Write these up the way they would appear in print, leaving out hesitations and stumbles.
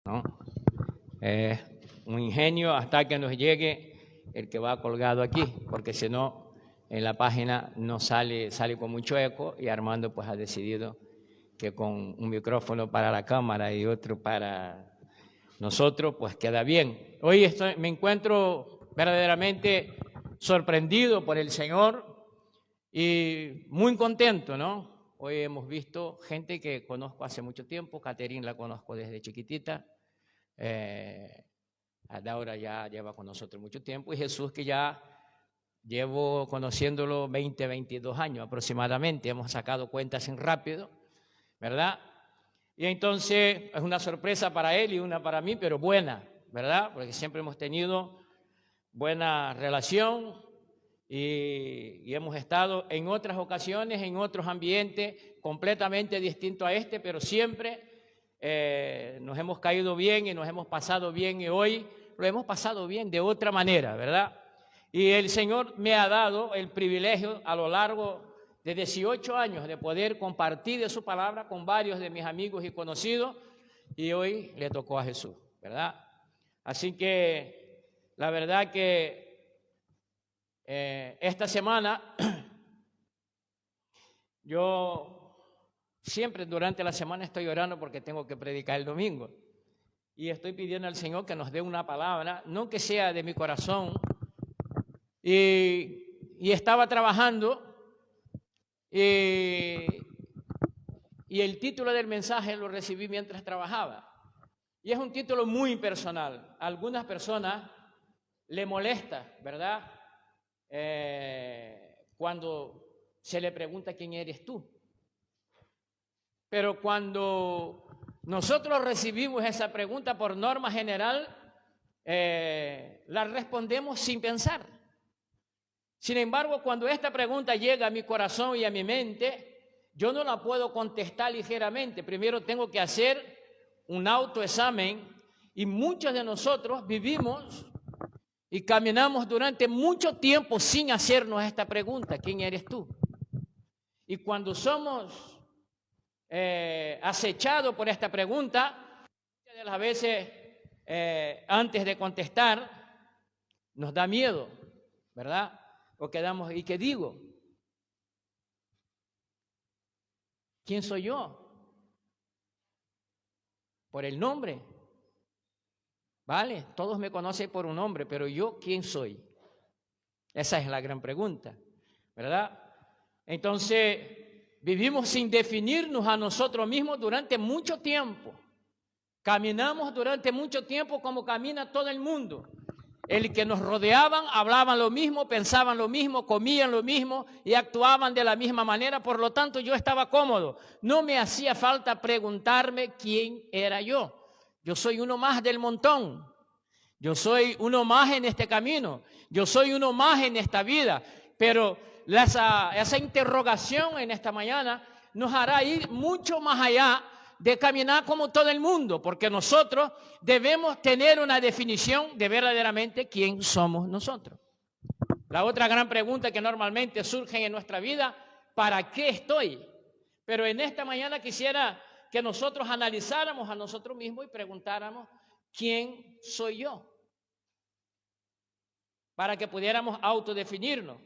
¿no? Un ingenio hasta que nos llegue el que va colgado aquí, porque si no, en la página no sale con mucho eco, y Armando pues ha decidido que con un micrófono para la cámara y otro para nosotros, pues queda bien. Hoy me encuentro verdaderamente sorprendido por el Señor y muy contento, ¿no? Hoy hemos visto gente que conozco hace mucho tiempo. Caterine la conozco desde chiquitita. Adaura ya lleva con nosotros mucho tiempo, y Jesús, que ya llevo conociéndolo 22 años aproximadamente. Hemos sacado cuentas en rápido, ¿verdad? Y entonces es una sorpresa para él y una para mí, pero buena, ¿verdad? Porque siempre hemos tenido buena relación y hemos estado en otras ocasiones, en otros ambientes completamente distintos a este, pero siempre nos hemos caído bien y nos hemos pasado bien, y hoy lo hemos pasado bien de otra manera, ¿verdad? Y el Señor me ha dado el privilegio a lo largo de 18 años de poder compartir de su palabra con varios de mis amigos y conocidos, y hoy le tocó a Jesús, ¿verdad? Así que la verdad que esta semana yo siempre durante la semana estoy orando porque tengo que predicar el domingo, y estoy pidiendo al Señor que nos dé una palabra, no que sea de mi corazón, y estaba trabajando. Y el título del mensaje lo recibí mientras trabajaba. Y es un título muy personal. A algunas personas le molesta, ¿verdad? Cuando se le pregunta quién eres tú. Pero cuando nosotros recibimos esa pregunta, por norma general, la respondemos sin pensar. Sin embargo, cuando esta pregunta llega a mi corazón y a mi mente, yo no la puedo contestar ligeramente. Primero tengo que hacer un autoexamen, y muchos de nosotros vivimos y caminamos durante mucho tiempo sin hacernos esta pregunta: ¿quién eres tú? Y cuando somos acechados por esta pregunta, muchas de las veces antes de contestar nos da miedo, ¿verdad? O quedamos, ¿y qué digo? ¿Quién soy yo? Por el nombre, ¿vale? Todos me conocen por un nombre, pero yo, ¿quién soy? Esa es la gran pregunta, ¿verdad? Entonces, vivimos sin definirnos a nosotros mismos durante mucho tiempo. Caminamos durante mucho tiempo como camina todo el mundo. El que nos rodeaban hablaban lo mismo, pensaban lo mismo, comían lo mismo y actuaban de la misma manera. Por lo tanto, yo estaba cómodo. No me hacía falta preguntarme quién era yo. Yo soy uno más del montón. Yo soy uno más en este camino. Yo soy uno más en esta vida. Pero esa interrogación en esta mañana nos hará ir mucho más allá de caminar como todo el mundo, porque nosotros debemos tener una definición de verdaderamente quién somos nosotros. La otra gran pregunta que normalmente surge en nuestra vida: ¿para qué estoy? Pero en esta mañana quisiera que nosotros analizáramos a nosotros mismos y preguntáramos: ¿quién soy yo? Para que pudiéramos autodefinirnos.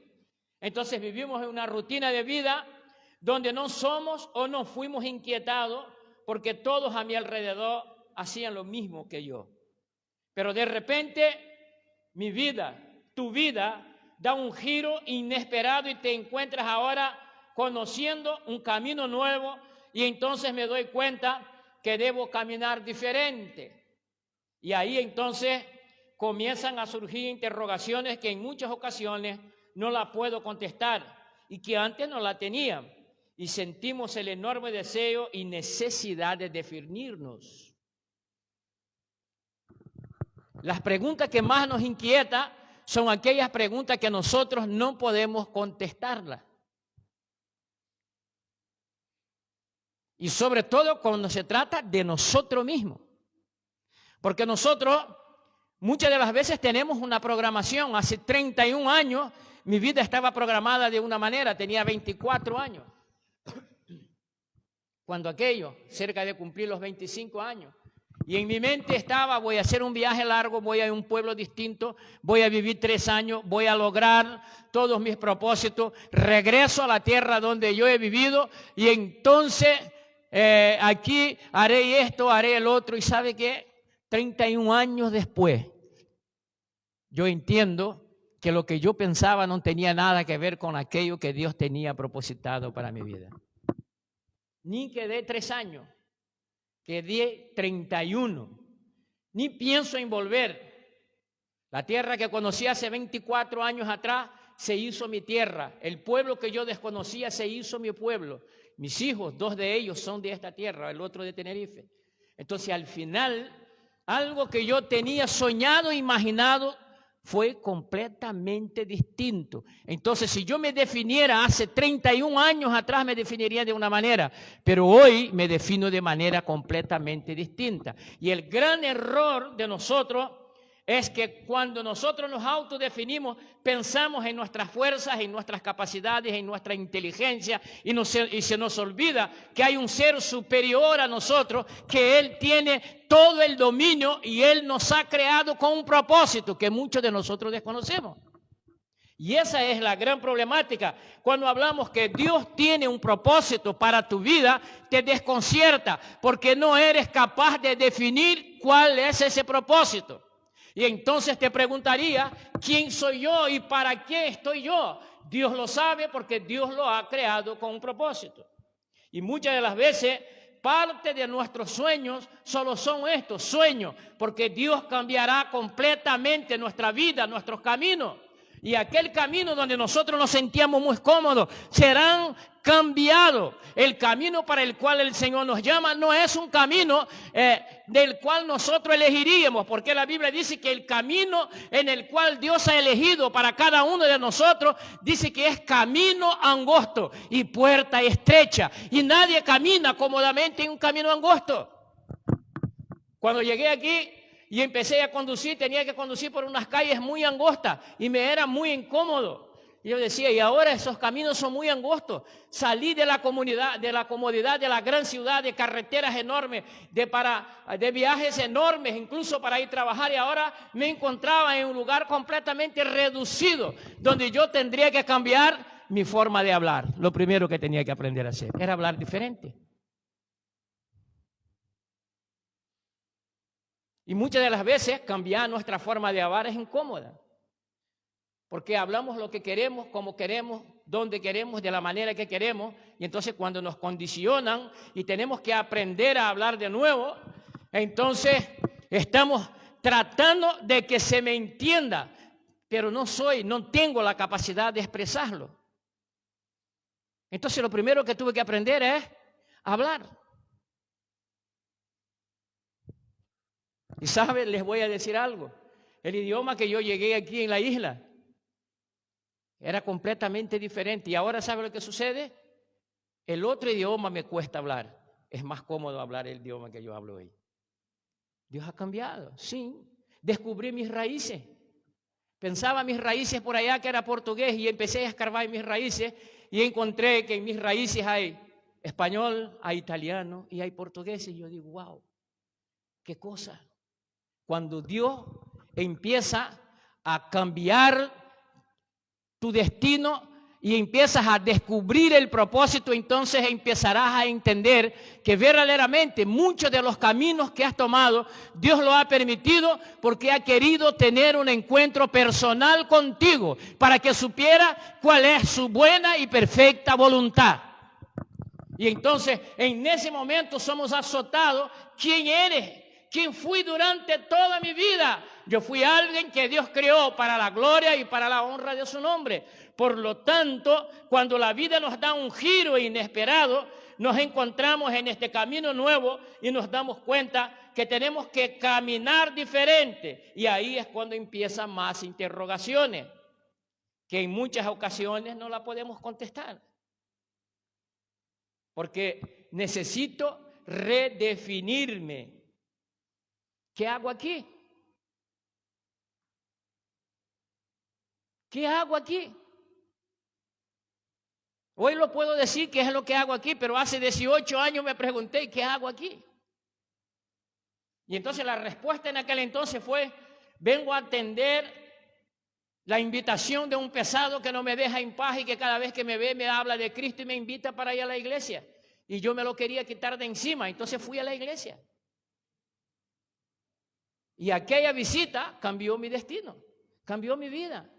Entonces vivimos en una rutina de vida donde no somos o no fuimos inquietados porque todos a mi alrededor hacían lo mismo que yo. Pero de repente mi vida, tu vida, da un giro inesperado y te encuentras ahora conociendo un camino nuevo, y entonces me doy cuenta que debo caminar diferente. Y ahí entonces comienzan a surgir interrogaciones que en muchas ocasiones no las puedo contestar y que antes no la tenía. Y sentimos el enorme deseo y necesidad de definirnos. Las preguntas que más nos inquietan son aquellas preguntas que nosotros no podemos contestarlas. Y sobre todo cuando se trata de nosotros mismos. Porque nosotros muchas de las veces tenemos una programación. Hace 31 años mi vida estaba programada de una manera, tenía 24 años. Cuando aquello, cerca de cumplir los 25 años, Y en mi mente estaba, voy a hacer un viaje largo, voy a un pueblo distinto, voy a vivir 3 años, voy a lograr todos mis propósitos, regreso a la tierra donde yo he vivido y entonces aquí haré esto, haré el otro. ¿Y sabe qué? 31 años después, yo entiendo que lo que yo pensaba no tenía nada que ver con aquello que Dios tenía propositado para mi vida. Ni quedé 3 años. Quedé 31. Ni pienso en volver. La tierra que conocí hace 24 años atrás se hizo mi tierra. El pueblo que yo desconocía se hizo mi pueblo. Mis hijos, 2 de ellos son de esta tierra, el otro de Tenerife. Entonces, al final, algo que yo tenía soñado, imaginado, fue completamente distinto. Entonces, si yo me definiera hace 31 años atrás, me definiría de una manera, pero hoy me defino de manera completamente distinta. Y el gran error de nosotros es que cuando nosotros nos autodefinimos, pensamos en nuestras fuerzas, en nuestras capacidades, en nuestra inteligencia, y se nos olvida que hay un ser superior a nosotros, que Él tiene todo el dominio y Él nos ha creado con un propósito que muchos de nosotros desconocemos. Y esa es la gran problemática. Cuando hablamos que Dios tiene un propósito para tu vida, te desconcierta porque no eres capaz de definir cuál es ese propósito. Y entonces te preguntaría, ¿quién soy yo y para qué estoy yo? Dios lo sabe porque Dios lo ha creado con un propósito. Y muchas de las veces, parte de nuestros sueños solo son estos sueños, porque Dios cambiará completamente nuestra vida, nuestros caminos. Y aquel camino donde nosotros nos sentíamos muy cómodos serán cambiados. El camino para el cual el Señor nos llama no es un camino del cual nosotros elegiríamos, porque la Biblia dice que el camino en el cual Dios ha elegido para cada uno de nosotros, dice que es camino angosto y puerta estrecha, y nadie camina cómodamente en un camino angosto. Cuando llegué aquí y empecé a conducir, tenía que conducir por unas calles muy angostas y me era muy incómodo. Y yo decía, y ahora esos caminos son muy angostos. Salí de la comodidad de la gran ciudad, de carreteras enormes, de viajes enormes, incluso para ir a trabajar, y ahora me encontraba en un lugar completamente reducido, donde yo tendría que cambiar mi forma de hablar. Lo primero que tenía que aprender a hacer era hablar diferente. Y muchas de las veces cambiar nuestra forma de hablar es incómoda, porque hablamos lo que queremos, como queremos, donde queremos, de la manera que queremos, y entonces cuando nos condicionan y tenemos que aprender a hablar de nuevo, entonces estamos tratando de que se me entienda, pero no tengo la capacidad de expresarlo. Entonces lo primero que tuve que aprender es hablar. Y saben, les voy a decir algo. El idioma que yo llegué aquí en la isla era completamente diferente. Y ahora, ¿sabe lo que sucede? El otro idioma me cuesta hablar. Es más cómodo hablar el idioma que yo hablo hoy. Dios ha cambiado, sí. Descubrí mis raíces. Pensaba mis raíces por allá que era portugués y empecé a escarbar mis raíces y encontré que en mis raíces hay español, hay italiano y hay portugués. Y yo digo, wow, qué cosa. Cuando Dios empieza a cambiar tu destino y empiezas a descubrir el propósito, entonces empezarás a entender que verdaderamente muchos de los caminos que has tomado, Dios lo ha permitido porque ha querido tener un encuentro personal contigo para que supiera cuál es su buena y perfecta voluntad. Y entonces en ese momento somos azotados. ¿Quién eres? ¿Quién fui durante toda mi vida? Yo fui alguien que Dios creó para la gloria y para la honra de su nombre. Por lo tanto, cuando la vida nos da un giro inesperado, nos encontramos en este camino nuevo y nos damos cuenta que tenemos que caminar diferente. Y ahí es cuando empiezan más interrogaciones, que en muchas ocasiones no la podemos contestar. Porque necesito redefinirme. ¿Qué hago aquí? ¿Qué hago aquí? Hoy lo puedo decir qué es lo que hago aquí, pero hace 18 años me pregunté, ¿qué hago aquí? Y entonces la respuesta en aquel entonces fue: vengo a atender la invitación de un pesado que no me deja en paz y que cada vez que me ve me habla de Cristo y me invita para ir a la iglesia. Y yo me lo quería quitar de encima, entonces fui a la iglesia. Y aquella visita cambió mi destino, cambió mi vida.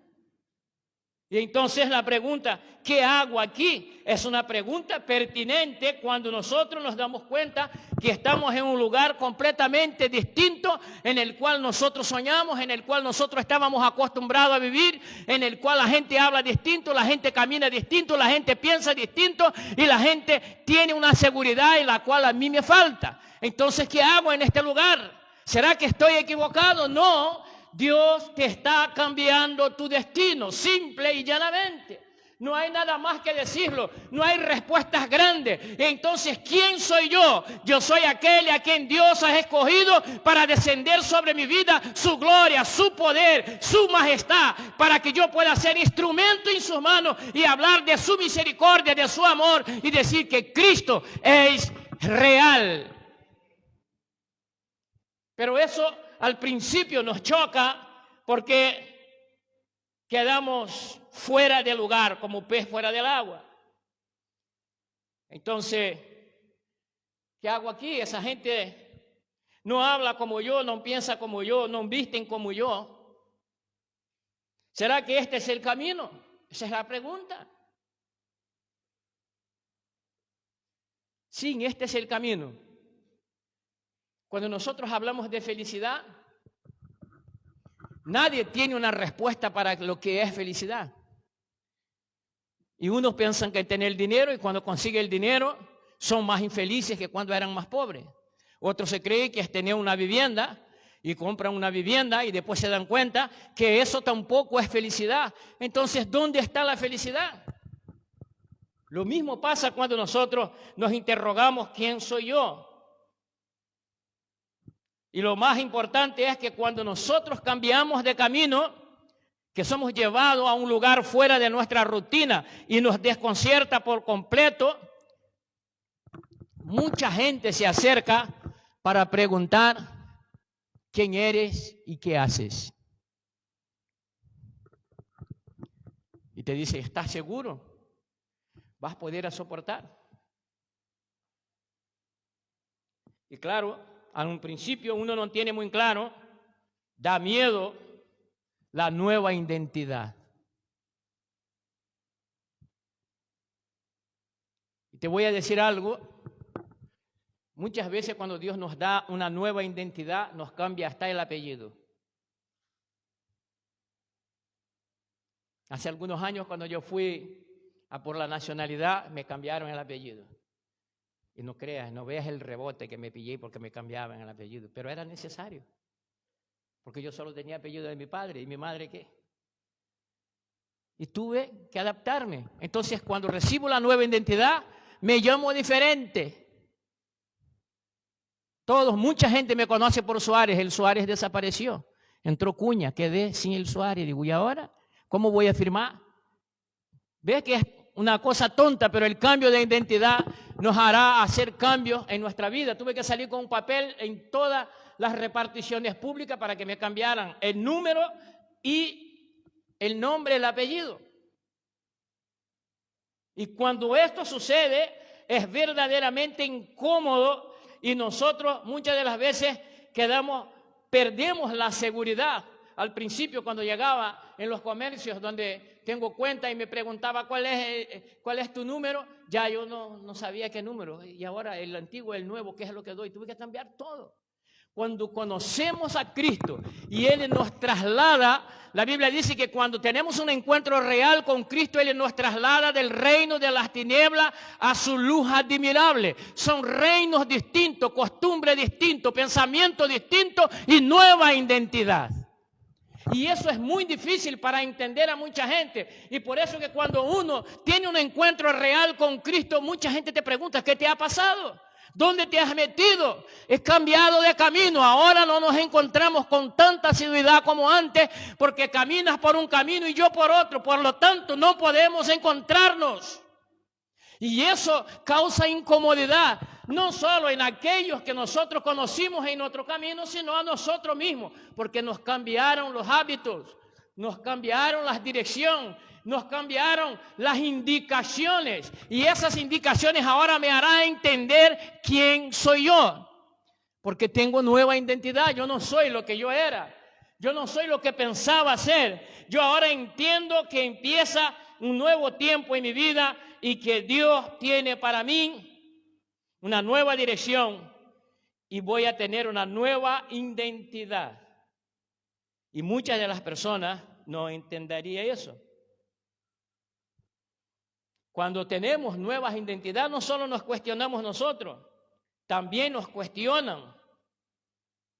Y entonces la pregunta, ¿qué hago aquí? Es una pregunta pertinente cuando nosotros nos damos cuenta que estamos en un lugar completamente distinto, en el cual nosotros soñamos, en el cual nosotros estábamos acostumbrados a vivir, en el cual la gente habla distinto, la gente camina distinto, la gente piensa distinto y la gente tiene una seguridad en la cual a mí me falta. Entonces, ¿qué hago en este lugar? ¿Será que estoy equivocado? No. Dios te está cambiando tu destino, simple y llanamente. No hay nada más que decirlo, no hay respuestas grandes. Entonces, ¿quién soy yo? Yo soy aquel a quien Dios ha escogido para descender sobre mi vida su gloria, su poder, su majestad, para que yo pueda ser instrumento en sus manos y hablar de su misericordia, de su amor y decir que Cristo es real. Pero eso al principio nos choca porque quedamos fuera de lugar, como pez fuera del agua. Entonces, ¿qué hago aquí? Esa gente no habla como yo, no piensa como yo, no visten como yo. ¿Será que este es el camino? Esa es la pregunta. Sí, este es el camino. Cuando nosotros hablamos de felicidad, nadie tiene una respuesta para lo que es felicidad. Y unos piensan que tener dinero y cuando consigue el dinero son más infelices que cuando eran más pobres. Otros se creen que es tener una vivienda y compran una vivienda y después se dan cuenta que eso tampoco es felicidad. Entonces, ¿dónde está la felicidad? Lo mismo pasa cuando nosotros nos interrogamos ¿quién soy yo? Y lo más importante es que cuando nosotros cambiamos de camino, que somos llevados a un lugar fuera de nuestra rutina y nos desconcierta por completo, mucha gente se acerca para preguntar quién eres y qué haces. Y te dice, ¿estás seguro? ¿Vas a poder soportar? Y claro, a un principio uno no tiene muy claro, da miedo la nueva identidad. Y te voy a decir algo, muchas veces cuando Dios nos da una nueva identidad, nos cambia hasta el apellido. Hace algunos años cuando yo fui a por la nacionalidad, me cambiaron el apellido. Y no creas, no veas el rebote que me pillé porque me cambiaban el apellido. Pero era necesario. Porque yo solo tenía apellido de mi padre. ¿Y mi madre qué? Y tuve que adaptarme. Entonces, cuando recibo la nueva identidad, me llamo diferente. Mucha gente me conoce por Suárez. El Suárez desapareció. Entró Cuña, quedé sin el Suárez. Digo, ¿y ahora? ¿Cómo voy a firmar? ¿Ves que es una cosa tonta, pero el cambio de identidad nos hará hacer cambios en nuestra vida? Tuve que salir con un papel en todas las reparticiones públicas para que me cambiaran el número y el nombre, el apellido. Y cuando esto sucede, es verdaderamente incómodo y nosotros muchas de las veces perdemos la seguridad. Al principio, cuando llegaba en los comercios donde tengo cuenta y me preguntaba cuál es tu número, ya yo no sabía qué número. Y ahora el antiguo, el nuevo, ¿qué es lo que doy? Tuve que cambiar todo. Cuando conocemos a Cristo y Él nos traslada, la Biblia dice que cuando tenemos un encuentro real con Cristo, Él nos traslada del reino de las tinieblas a su luz admirable. Son reinos distintos, costumbres distintos, pensamientos distintos y nueva identidad. Y eso es muy difícil para entender a mucha gente. Y por eso que cuando uno tiene un encuentro real con Cristo, mucha gente te pregunta, ¿qué te ha pasado? ¿Dónde te has metido? He cambiado de camino. Ahora no nos encontramos con tanta asiduidad como antes, porque caminas por un camino y yo por otro. Por lo tanto, no podemos encontrarnos. Y eso causa incomodidad, no solo en aquellos que nosotros conocimos en nuestro camino, sino a nosotros mismos, porque nos cambiaron los hábitos, nos cambiaron la dirección, nos cambiaron las indicaciones. Y esas indicaciones ahora me harán entender quién soy yo, porque tengo nueva identidad. Yo no soy lo que yo era, yo no soy lo que pensaba ser. Yo ahora entiendo que empieza un nuevo tiempo en mi vida y que Dios tiene para mí una nueva dirección y voy a tener una nueva identidad. Y muchas de las personas no entenderían eso. Cuando tenemos nuevas identidades, no solo nos cuestionamos nosotros, también nos cuestionan.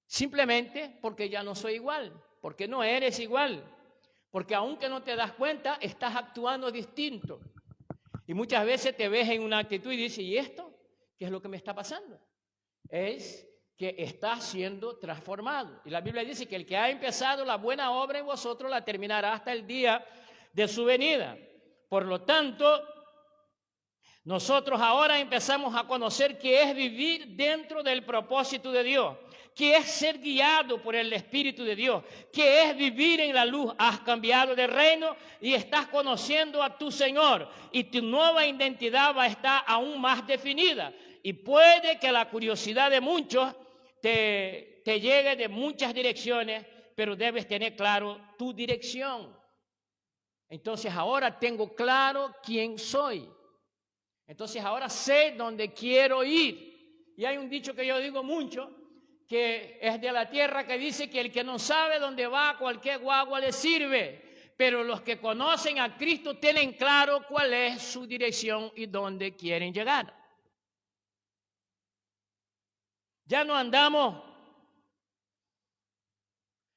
Simplemente porque ya no soy igual, porque no eres igual, porque aunque no te das cuenta, estás actuando distinto. Y muchas veces te ves en una actitud y dices, ¿y esto? ¿Qué es lo que me está pasando? Es que estás siendo transformado. Y la Biblia dice que el que ha empezado la buena obra en vosotros la terminará hasta el día de su venida. Por lo tanto, nosotros ahora empezamos a conocer qué es vivir dentro del propósito de Dios, qué es ser guiado por el Espíritu de Dios, qué es vivir en la luz. Has cambiado de reino y estás conociendo a tu Señor y tu nueva identidad va a estar aún más definida. Y puede que la curiosidad de muchos te llegue de muchas direcciones, pero debes tener claro tu dirección. Entonces ahora tengo claro quién soy. Entonces ahora sé dónde quiero ir. Y hay un dicho que yo digo mucho, que es de la tierra, que dice que el que no sabe dónde va, cualquier guagua le sirve. Pero los que conocen a Cristo tienen claro cuál es su dirección y dónde quieren llegar. Ya no andamos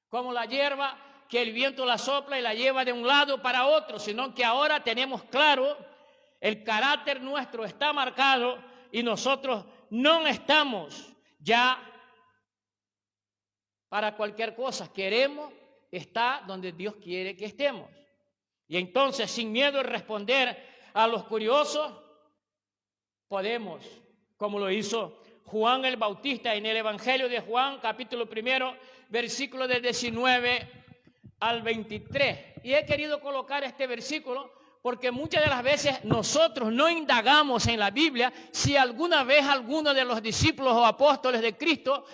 como la hierba que el viento la sopla y la lleva de un lado para otro, sino que ahora tenemos claro, el carácter nuestro está marcado y nosotros no estamos ya para cualquier cosa. Queremos estar donde Dios quiere que estemos. Y entonces, sin miedo de responder a los curiosos, podemos, como lo hizo Juan el Bautista en el Evangelio de Juan, capítulo 1, versículo del 19 al 23. Y he querido colocar este versículo porque muchas de las veces nosotros no indagamos en la Biblia si alguna vez alguno de los discípulos o apóstoles de Cristo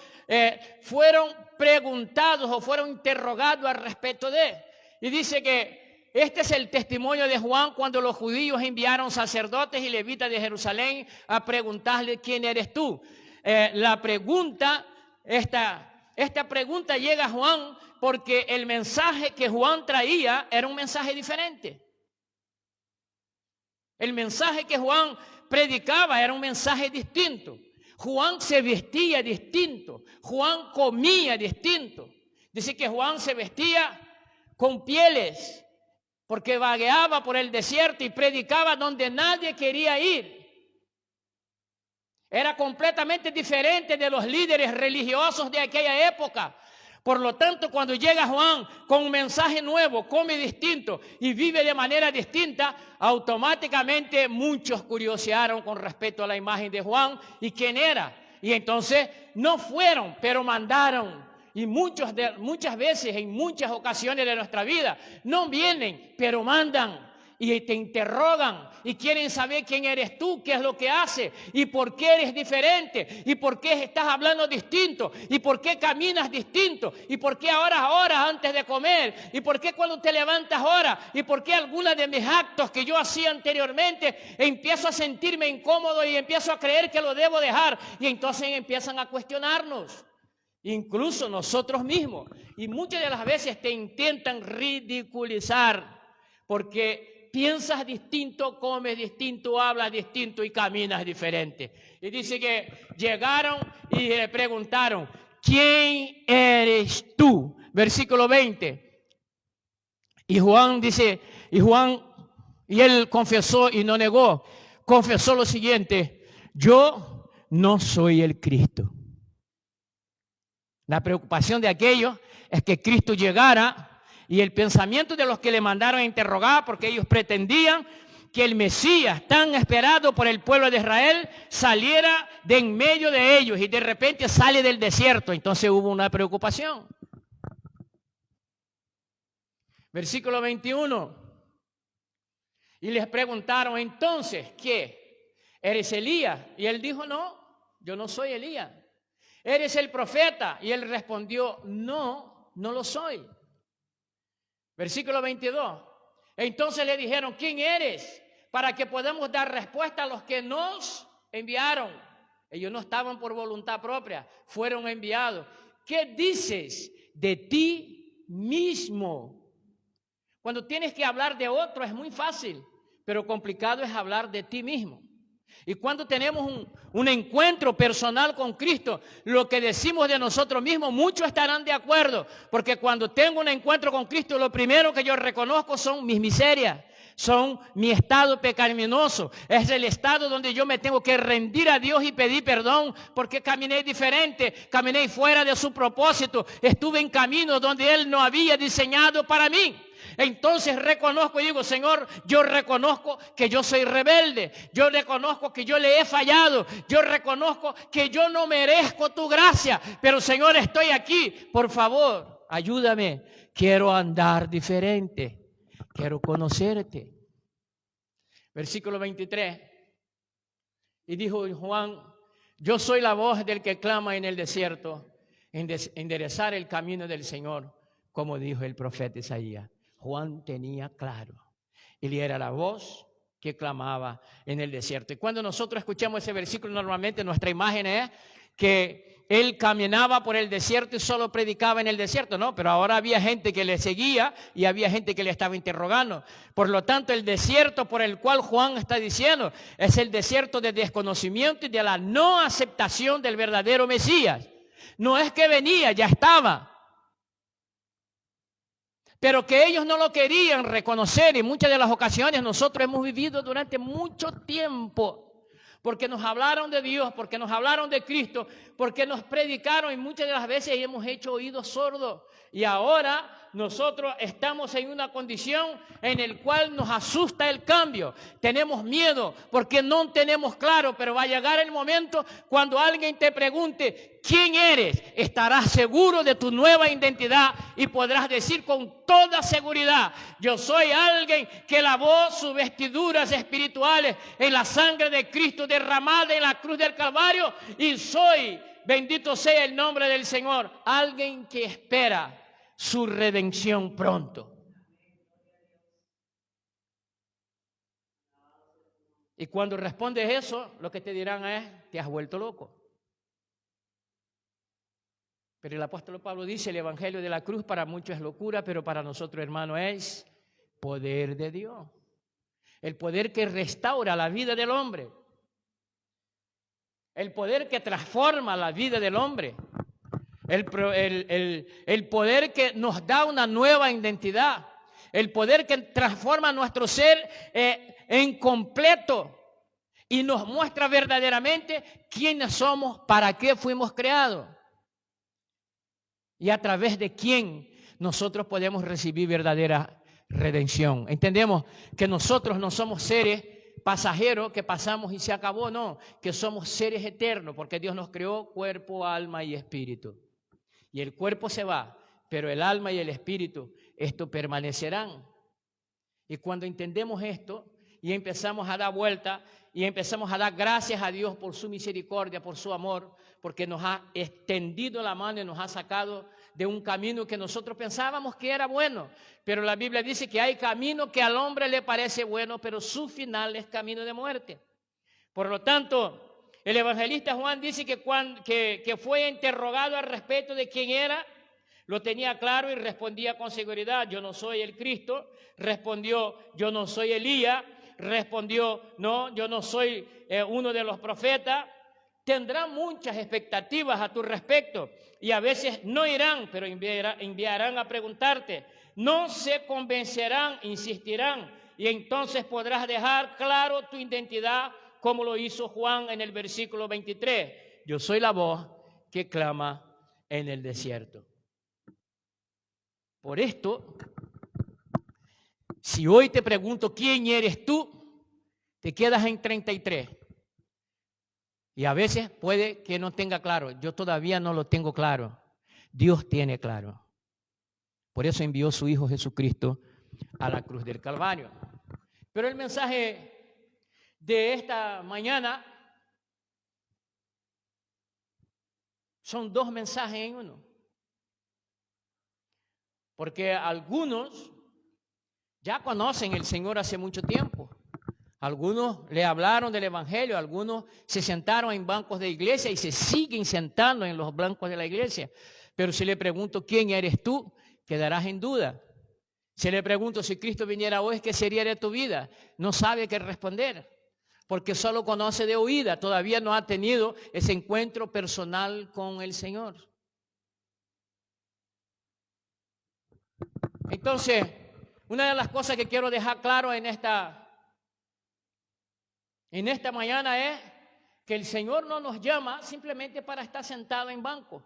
fueron preguntados o fueron interrogados al respecto de él. Y dice que este es el testimonio de Juan cuando los judíos enviaron sacerdotes y levitas de Jerusalén a preguntarle quién eres tú. Esta pregunta llega a Juan porque el mensaje que Juan traía era un mensaje diferente. El mensaje que Juan predicaba era un mensaje distinto. Juan se vestía distinto. Juan comía distinto. Dice que Juan se vestía con pieles porque vagueaba por el desierto y predicaba donde nadie quería ir. Era completamente diferente de los líderes religiosos de aquella época. Por lo tanto, cuando llega Juan con un mensaje nuevo, come distinto y vive de manera distinta, automáticamente muchos curiosearon con respecto a la imagen de Juan y quién era. Y entonces no fueron, pero mandaron. Y muchas veces, en muchas ocasiones de nuestra vida, no vienen, pero mandan. Y te interrogan y quieren saber quién eres tú, qué es lo que haces y por qué eres diferente y por qué estás hablando distinto y por qué caminas distinto y por qué ahora antes de comer y por qué cuando te levantas ahora y por qué algunos de mis actos que yo hacía anteriormente empiezo a sentirme incómodo y empiezo a creer que lo debo dejar y entonces empiezan a cuestionarnos. Incluso nosotros mismos. Y muchas de las veces te intentan ridiculizar porque piensas distinto, comes distinto, hablas distinto y caminas diferente. Y dice que llegaron y le preguntaron, ¿quién eres tú? Versículo 20. Y Juan dice, y él confesó y no negó, confesó lo siguiente, yo no soy el Cristo. La preocupación de aquellos es que Cristo llegara. Y el pensamiento de los que le mandaron a interrogar, porque ellos pretendían que el Mesías, tan esperado por el pueblo de Israel, saliera de en medio de ellos y de repente sale del desierto. Entonces hubo una preocupación. Versículo 21. Y les preguntaron, entonces, ¿qué? ¿Eres Elías? Y él dijo, no, yo no soy Elías. ¿Eres el profeta? Y él respondió, no, no lo soy. Versículo 22. Entonces le dijeron, ¿quién eres? Para que podamos dar respuesta a los que nos enviaron. Ellos no estaban por voluntad propia, fueron enviados. ¿Qué dices de ti mismo? Cuando tienes que hablar de otro es muy fácil, pero complicado es hablar de ti mismo. Y cuando tenemos un encuentro personal con Cristo, lo que decimos de nosotros mismos, muchos estarán de acuerdo, porque cuando tengo un encuentro con Cristo, lo primero que yo reconozco son mis miserias, son mi estado pecaminoso, es el estado donde yo me tengo que rendir a Dios y pedir perdón, porque caminé diferente, caminé fuera de su propósito, estuve en caminos donde Él no había diseñado para mí. Entonces reconozco y digo, Señor, yo reconozco que yo soy rebelde, yo reconozco que yo le he fallado, yo reconozco que yo no merezco tu gracia, pero Señor, estoy aquí, por favor, ayúdame, quiero andar diferente, quiero conocerte. Versículo 23, y dijo Juan, yo soy la voz del que clama en el desierto, enderezar el camino del Señor, como dijo el profeta Isaías. Juan tenía claro, él era la voz que clamaba en el desierto. Y cuando nosotros escuchamos ese versículo, normalmente nuestra imagen es que él caminaba por el desierto y solo predicaba en el desierto. No, pero ahora había gente que le seguía y había gente que le estaba interrogando. Por lo tanto, el desierto por el cual Juan está diciendo es el desierto de desconocimiento y de la no aceptación del verdadero Mesías. No es que venía, ya estaba, pero que ellos no lo querían reconocer. Y muchas de las ocasiones nosotros hemos vivido durante mucho tiempo, porque nos hablaron de Dios, porque nos hablaron de Cristo, porque nos predicaron y muchas de las veces hemos hecho oídos sordos. Y ahora nosotros estamos en una condición en la cual nos asusta el cambio. Tenemos miedo porque no tenemos claro, pero va a llegar el momento cuando alguien te pregunte, ¿quién eres? Estarás seguro de tu nueva identidad y podrás decir con toda seguridad, yo soy alguien que lavó sus vestiduras espirituales en la sangre de Cristo derramada en la cruz del Calvario y soy, bendito sea el nombre del Señor, alguien que espera su redención pronto. Y cuando respondes eso, lo que te dirán es, te has vuelto loco. Pero el apóstol Pablo dice, el evangelio de la cruz para muchos es locura, pero para nosotros, hermano, es poder de Dios. El poder que restaura la vida del hombre. El poder que transforma la vida del hombre. El poder que nos da una nueva identidad, el poder que transforma nuestro ser en completo y nos muestra verdaderamente quiénes somos, para qué fuimos creados y a través de quién nosotros podemos recibir verdadera redención. Entendemos que nosotros no somos seres pasajeros que pasamos y se acabó, no, que somos seres eternos porque Dios nos creó cuerpo, alma y espíritu. Y el cuerpo se va, pero el alma y el espíritu, esto permanecerán. Y cuando entendemos esto y empezamos a dar vuelta y empezamos a dar gracias a Dios por su misericordia, por su amor, porque nos ha extendido la mano y nos ha sacado de un camino que nosotros pensábamos que era bueno. Pero la Biblia dice que hay camino que al hombre le parece bueno, pero su final es camino de muerte. Por lo tanto, el evangelista Juan dice que fue interrogado al respecto de quién era, lo tenía claro y respondía con seguridad, yo no soy el Cristo, respondió, yo no soy Elías, respondió, no, yo no soy uno de los profetas. Tendrán muchas expectativas a tu respecto y a veces no irán, pero enviarán a preguntarte, no se convencerán, insistirán y entonces podrás dejar claro tu identidad, como lo hizo Juan en el versículo 23. Yo soy la voz que clama en el desierto. Por esto, si hoy te pregunto quién eres tú, te quedas en 33. Y a veces puede que no tenga claro. Yo todavía no lo tengo claro. Dios tiene claro. Por eso envió su Hijo Jesucristo a la cruz del Calvario. Pero el mensaje de esta mañana son dos mensajes en uno. Porque algunos ya conocen al Señor hace mucho tiempo. Algunos le hablaron del Evangelio, algunos se sentaron en bancos de iglesia y se siguen sentando en los bancos de la iglesia. Pero si le pregunto quién eres tú, quedarás en duda. Si le pregunto si Cristo viniera hoy, ¿qué sería de tu vida? No sabe qué responder, porque solo conoce de oída, todavía no ha tenido ese encuentro personal con el Señor. Entonces, una de las cosas que quiero dejar claro en esta mañana es que el Señor no nos llama simplemente para estar sentado en banco,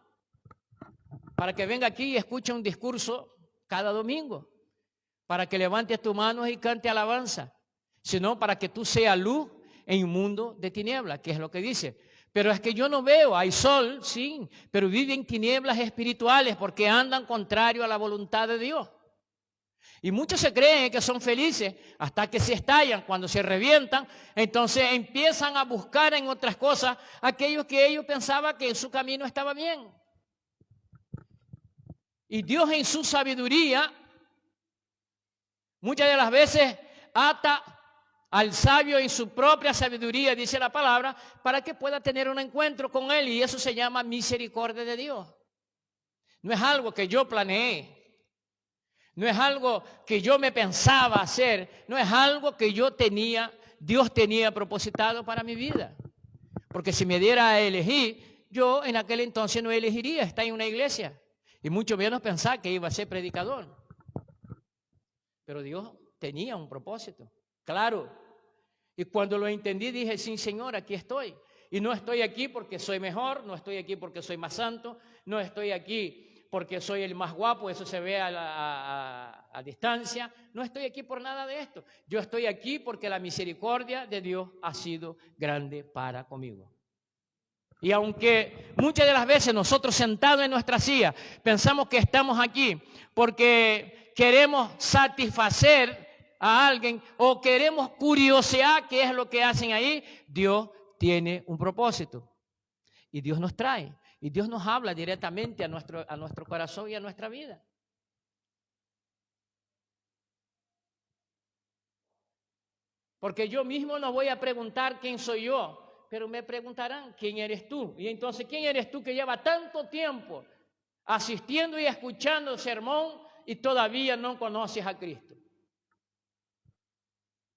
para que venga aquí y escuche un discurso cada domingo, para que levantes tus manos y cante alabanza, sino para que tú seas luz en un mundo de tinieblas, que es lo que dice. Pero es que yo no veo, hay sol, sí, pero viven tinieblas espirituales porque andan contrario a la voluntad de Dios. Y muchos se creen que son felices hasta que se estallan, cuando se revientan, entonces empiezan a buscar en otras cosas aquello que ellos pensaban que en su camino estaba bien. Y Dios en su sabiduría, muchas de las veces ata al sabio en su propia sabiduría, dice la palabra, para que pueda tener un encuentro con Él, y eso se llama misericordia de Dios. No es algo que yo planeé. No es algo que yo me pensaba hacer, no es algo que Dios tenía propositado para mi vida. Porque si me diera a elegir, yo en aquel entonces no elegiría estar en una iglesia, y mucho menos pensar que iba a ser predicador. Pero Dios tenía un propósito, claro. Y cuando lo entendí dije, sí, Señor, aquí estoy. Y no estoy aquí porque soy mejor, no estoy aquí porque soy más santo, no estoy aquí porque soy el más guapo, eso se ve a distancia. No estoy aquí por nada de esto. Yo estoy aquí porque la misericordia de Dios ha sido grande para conmigo. Y aunque muchas de las veces nosotros sentados en nuestra silla pensamos que estamos aquí porque queremos satisfacer a alguien o queremos curiosear qué es lo que hacen ahí, Dios tiene un propósito. Y Dios nos trae. Y Dios nos habla directamente a nuestro corazón y a nuestra vida. Porque yo mismo no voy a preguntar quién soy yo, pero me preguntarán quién eres tú. Y entonces, ¿quién eres tú que lleva tanto tiempo asistiendo y escuchando el sermón y todavía no conoces a Cristo?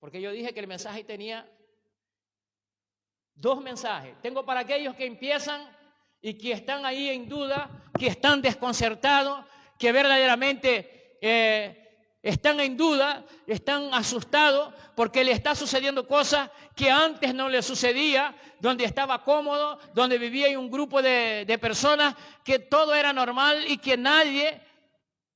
Porque yo dije que el mensaje tenía dos mensajes. Tengo para aquellos que empiezan y que están ahí en duda, que están desconcertados, que verdaderamente están en duda, están asustados porque le está sucediendo cosas que antes no le sucedía, donde estaba cómodo, donde vivía en un grupo de personas que todo era normal y que nadie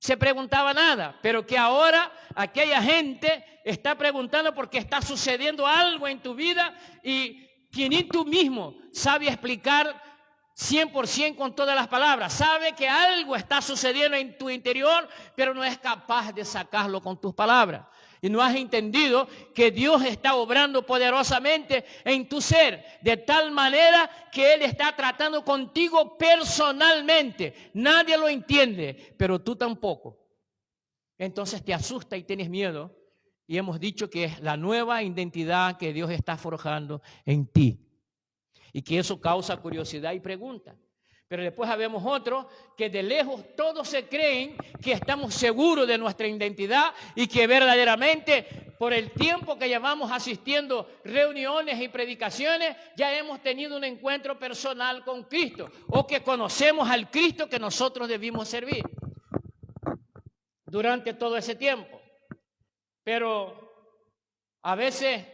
se preguntaba nada, pero que ahora aquella gente está preguntando porque está sucediendo algo en tu vida y que ni tú mismo sabes explicar 100% con todas las palabras. Sabe que algo está sucediendo en tu interior, pero no es capaz de sacarlo con tus palabras. Y no has entendido que Dios está obrando poderosamente en tu ser, de tal manera que Él está tratando contigo personalmente. Nadie lo entiende, pero tú tampoco. Entonces te asusta y tienes miedo. Y hemos dicho que es la nueva identidad que Dios está forjando en ti. Y que eso causa curiosidad y pregunta. Pero después habemos otros que de lejos todos se creen que estamos seguros de nuestra identidad y que verdaderamente por el tiempo que llevamos asistiendo reuniones y predicaciones ya hemos tenido un encuentro personal con Cristo o que conocemos al Cristo que nosotros debimos servir durante todo ese tiempo. Pero a veces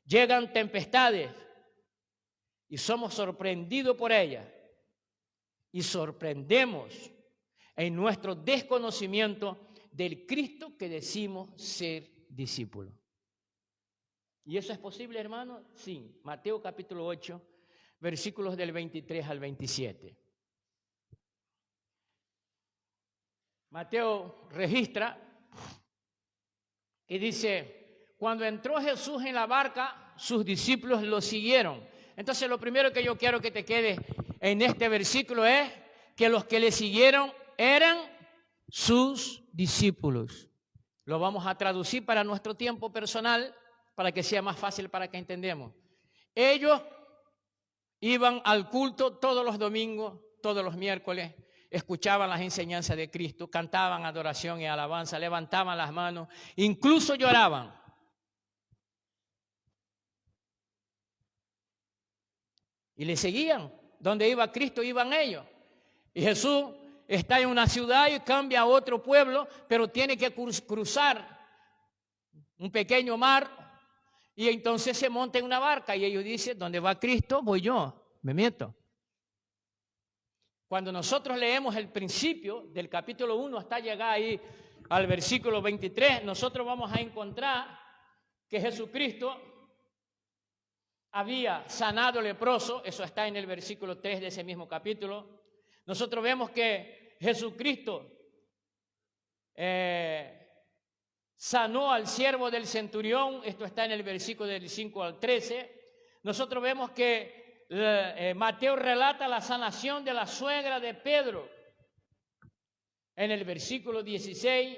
llegan tempestades y somos sorprendidos por ellas y sorprendemos en nuestro desconocimiento del Cristo que decimos ser discípulo. ¿Y eso es posible, hermano? Sí. Mateo capítulo 8, versículos del 23 al 27. Mateo registra y dice, cuando entró Jesús en la barca, sus discípulos lo siguieron. Entonces lo primero que yo quiero que te quede en este versículo es que los que le siguieron eran sus discípulos. Lo vamos a traducir para nuestro tiempo personal, para que sea más fácil para que entendamos. Ellos iban al culto todos los domingos, todos los miércoles, escuchaban las enseñanzas de Cristo, cantaban adoración y alabanza, levantaban las manos, incluso lloraban. Y le seguían. Donde iba Cristo, iban ellos. Y Jesús está en una ciudad y cambia a otro pueblo, pero tiene que cruzar un pequeño mar. Y entonces se monta en una barca y ellos dicen, ¿dónde va Cristo? Voy yo, me meto. Cuando nosotros leemos el principio del capítulo 1 hasta llegar ahí al versículo 23, nosotros vamos a encontrar que Jesucristo había sanado al leproso, eso está en el versículo 3 de ese mismo capítulo. Nosotros vemos que Jesucristo sanó al siervo del centurión, esto está en el versículo del 5 al 13. Nosotros vemos que Mateo relata la sanación de la suegra de Pedro. En el versículo 16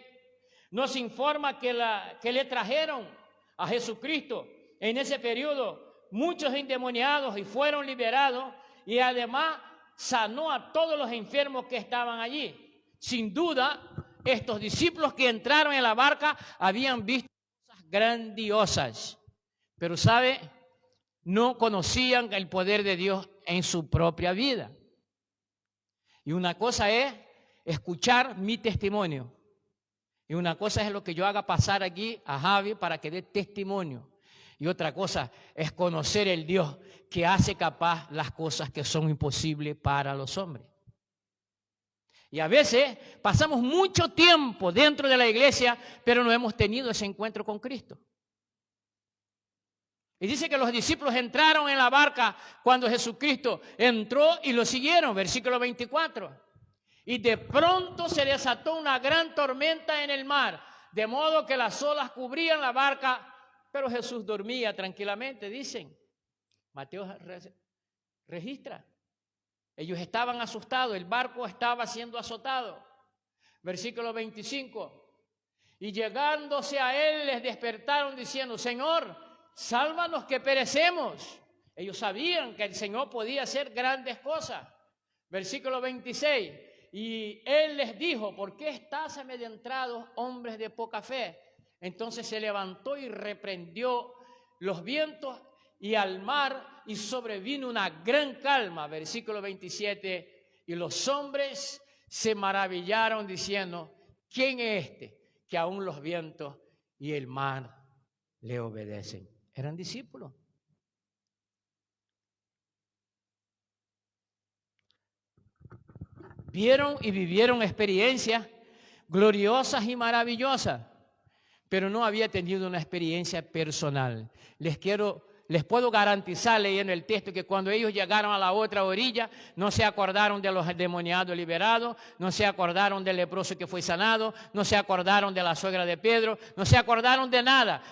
nos informa que le trajeron a Jesucristo en ese periodo muchos endemoniados y fueron liberados, y además sanó a todos los enfermos que estaban allí. Sin duda, estos discípulos que entraron en la barca habían visto cosas grandiosas, pero ¿sabe? No conocían el poder de Dios en su propia vida. Y una cosa es escuchar mi testimonio, y una cosa es lo que yo haga pasar aquí a Javi para que dé testimonio. Y otra cosa es conocer el Dios que hace capaz las cosas que son imposibles para los hombres. Y a veces pasamos mucho tiempo dentro de la iglesia, pero no hemos tenido ese encuentro con Cristo. Y dice que los discípulos entraron en la barca cuando Jesucristo entró y lo siguieron, versículo 24. Y de pronto se desató una gran tormenta en el mar, de modo que las olas cubrían la barca, pero Jesús dormía tranquilamente, dicen. Mateo registra. Ellos estaban asustados, el barco estaba siendo azotado. Versículo 25. Y llegándose a él les despertaron diciendo, Señor, sálvanos que perecemos. Ellos sabían que el Señor podía hacer grandes cosas. Versículo 26. Y él les dijo, ¿por qué estáis amedrentados, hombres de poca fe? Entonces se levantó y reprendió los vientos y al mar, y sobrevino una gran calma. Versículo 27. Y los hombres se maravillaron diciendo, ¿quién es este que aún los vientos y el mar le obedecen? Eran discípulos. Vieron y vivieron experiencias gloriosas y maravillosas, pero no había tenido una experiencia personal. Les puedo garantizar, leyendo el texto, que cuando ellos llegaron a la otra orilla, no se acordaron de los endemoniados liberados, no se acordaron del leproso que fue sanado, no se acordaron de la suegra de Pedro, no se acordaron de nada.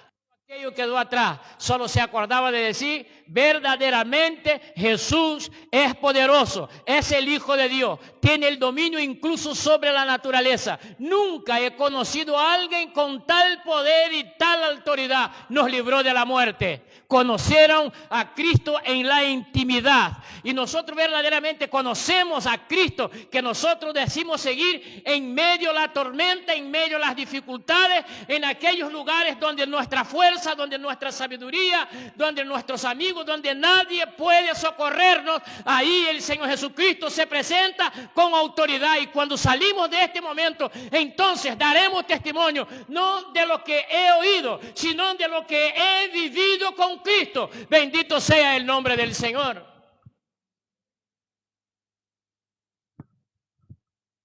Aquello quedó atrás, solo se acordaba de decir, verdaderamente Jesús es poderoso, es el Hijo de Dios, tiene el dominio incluso sobre la naturaleza. Nunca he conocido a alguien con tal poder y tal autoridad, nos libró de la muerte. Conocieron a Cristo en la intimidad, y nosotros verdaderamente conocemos a Cristo, que nosotros decimos seguir en medio de la tormenta, en medio de las dificultades, en aquellos lugares donde nuestra fuerza, donde nuestra sabiduría, donde nuestros amigos, donde nadie puede socorrernos. Ahí el Señor Jesucristo se presenta con autoridad, y cuando salimos de este momento, entonces daremos testimonio, no de lo que he oído, sino de lo que he vivido con Cristo. Bendito sea el nombre del Señor.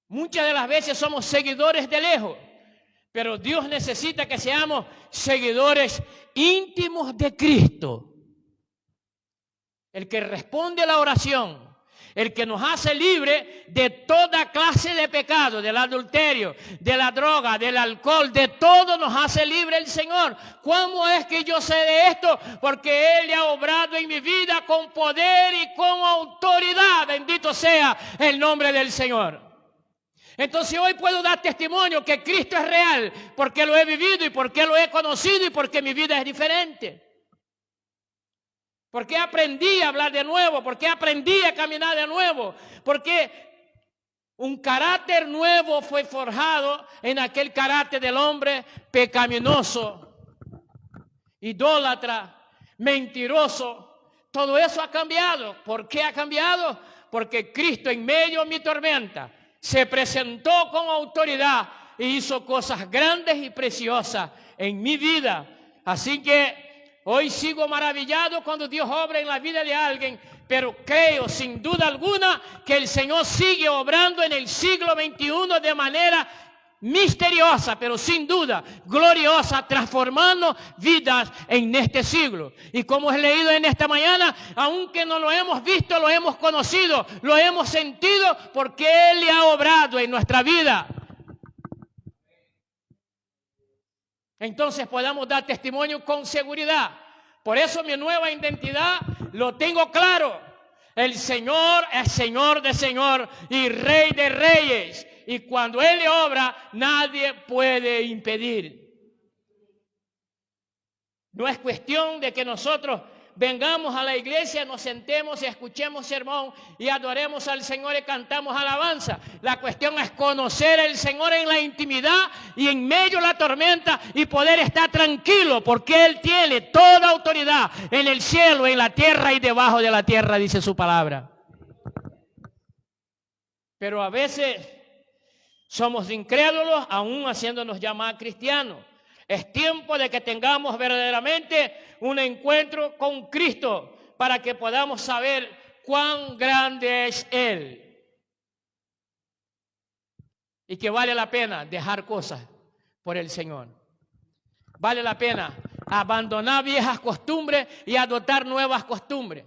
Muchas de las veces somos seguidores de lejos, Pero Dios necesita que seamos seguidores íntimos de Cristo. El que responde a la oración, el que nos hace libre de toda clase de pecado, del adulterio, de la droga, del alcohol, de todo nos hace libre el Señor. ¿Cómo es que yo sé de esto? Porque Él ha obrado en mi vida con poder y con autoridad. Bendito sea el nombre del Señor. Entonces hoy puedo dar testimonio que Cristo es real, porque lo he vivido y porque lo he conocido y porque mi vida es diferente. Porque aprendí a hablar de nuevo, porque aprendí a caminar de nuevo, porque un carácter nuevo fue forjado en aquel carácter del hombre pecaminoso, idólatra, mentiroso. Todo eso ha cambiado. ¿Por qué ha cambiado? Porque Cristo en medio de mi tormenta se presentó con autoridad e hizo cosas grandes y preciosas en mi vida. Así que hoy sigo maravillado cuando Dios obra en la vida de alguien, pero creo sin duda alguna que el Señor sigue obrando en el siglo XXI de manera misteriosa, pero sin duda gloriosa, transformando vidas en este siglo. Y como he leído en esta mañana, aunque no lo hemos visto, lo hemos conocido, lo hemos sentido, porque Él le ha obrado en nuestra vida. Entonces podamos dar testimonio con seguridad. Por eso mi nueva identidad lo tengo claro. El Señor es Señor de señor y Rey de reyes. Y cuando Él le obra, nadie puede impedir. No es cuestión de que nosotros vengamos a la iglesia, nos sentemos y escuchemos sermón y adoremos al Señor y cantamos alabanza. La cuestión es conocer al Señor en la intimidad y en medio de la tormenta y poder estar tranquilo, porque Él tiene toda autoridad en el cielo, en la tierra y debajo de la tierra, dice su palabra. Pero a veces somos incrédulos, aún haciéndonos llamar cristianos. Es tiempo de que tengamos verdaderamente un encuentro con Cristo para que podamos saber cuán grande es Él. Y que vale la pena dejar cosas por el Señor. Vale la pena abandonar viejas costumbres y adoptar nuevas costumbres.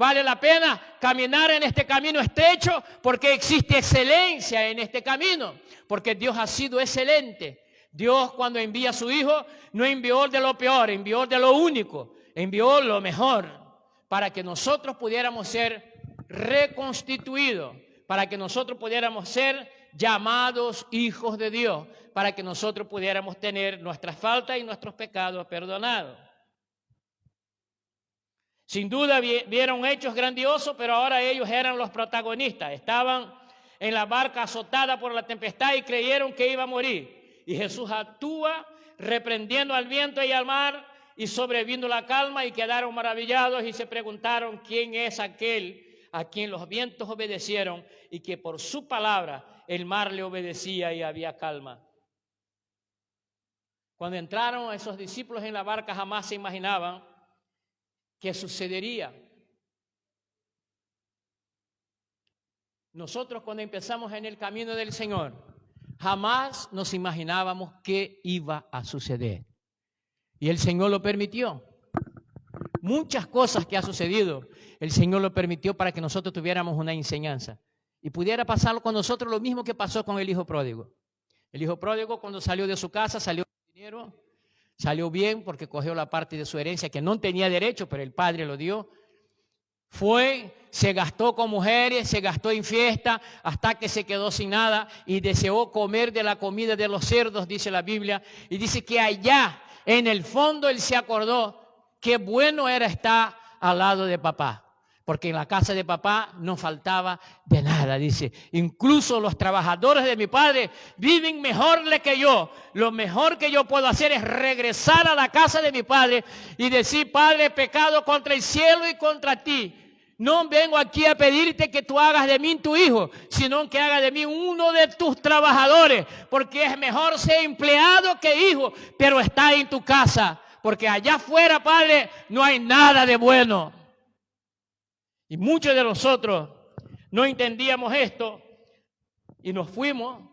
Vale la pena caminar en este camino estrecho porque existe excelencia en este camino, porque Dios ha sido excelente. Dios, cuando envía a su Hijo, no envió de lo peor, envió de lo único, envió lo mejor para que nosotros pudiéramos ser reconstituidos, para que nosotros pudiéramos ser llamados hijos de Dios, para que nosotros pudiéramos tener nuestras faltas y nuestros pecados perdonados. Sin duda vieron hechos grandiosos, pero ahora ellos eran los protagonistas. Estaban en la barca azotada por la tempestad y creyeron que iba a morir. Y Jesús actúa reprendiendo al viento y al mar y sobrevino la calma y quedaron maravillados y se preguntaron quién es aquel a quien los vientos obedecieron y que por su palabra el mar le obedecía y había calma. Cuando entraron esos discípulos en la barca jamás se imaginaban qué sucedería. Nosotros cuando empezamos en el camino del Señor, jamás nos imaginábamos qué iba a suceder. Y el Señor lo permitió. Muchas cosas que ha sucedido, el Señor lo permitió para que nosotros tuviéramos una enseñanza. Y pudiera pasar con nosotros lo mismo que pasó con el hijo pródigo. El hijo pródigo cuando salió de su casa, salió con dinero, salió bien porque cogió la parte de su herencia que no tenía derecho, pero el padre lo dio. Fue, se gastó con mujeres, se gastó en fiesta hasta que se quedó sin nada y deseó comer de la comida de los cerdos, dice la Biblia. Y dice que allá en el fondo él se acordó qué bueno era estar al lado de papá. Porque en la casa de papá no faltaba de nada, dice. Incluso los trabajadores de mi padre viven mejor que yo. Lo mejor que yo puedo hacer es regresar a la casa de mi padre y decir, Padre, he pecado contra el cielo y contra ti. No vengo aquí a pedirte que tú hagas de mí tu hijo, sino que hagas de mí uno de tus trabajadores. Porque es mejor ser empleado que hijo, pero está en tu casa. Porque allá afuera, Padre, no hay nada de bueno. Y muchos de nosotros no entendíamos esto y nos fuimos